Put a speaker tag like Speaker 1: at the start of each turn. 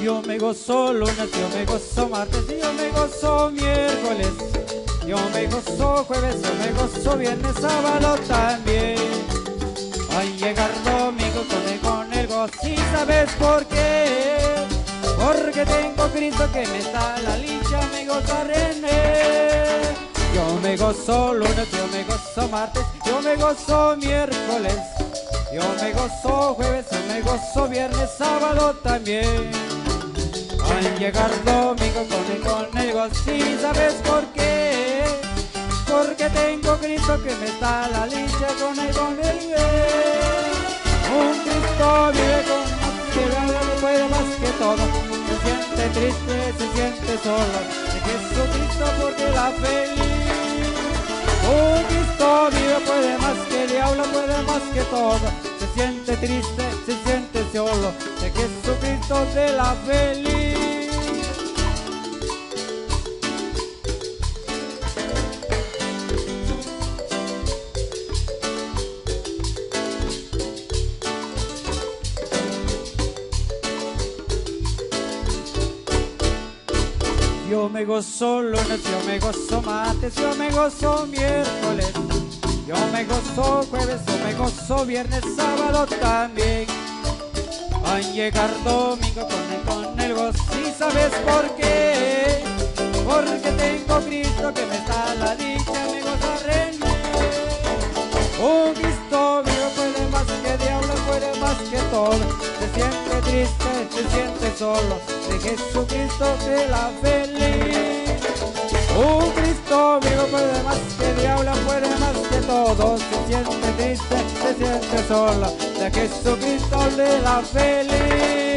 Speaker 1: Yo me gozo lunes, yo me gozo martes, yo me gozo miércoles, yo me gozo jueves, yo me gozo viernes, sábado también. Al llegar domingo con el gozo, ¿y sabes por qué? Porque tengo Cristo que me da la licha, me gozaré en él. Yo me gozo lunes, yo me gozo martes, yo me gozo miércoles, yo me gozo jueves, yo me gozo viernes, sábado también. Al llegar domingo con el gozo, ¿y sabes por qué? Porque tengo Cristo que me da la licha con el bien. Un Cristo vive con más que puede más que todo. Se siente triste, se siente solo. De Jesucristo porque la feliz. Un Cristo vive puede más que el diablo, puede más que todo. Se siente triste, se siente solo. De Jesucristo de la feliz. Yo me gozo lunes, yo me gozo martes, yo me gozo miércoles, yo me gozo jueves, yo me gozo viernes, sábado también. Al llegar domingo con el gozo, ¿y sabes por qué? Porque tengo Cristo que me da la dicha, me gozaré en él. Un Cristo vivo puede más que diablo, puede más que todo. Se siente triste, se siente solo, de Jesucristo que la feliz. Un Cristo vivo puede más que diablo, puede más que todo. Se siente triste, se siente solo, de Jesucristo de la feliz.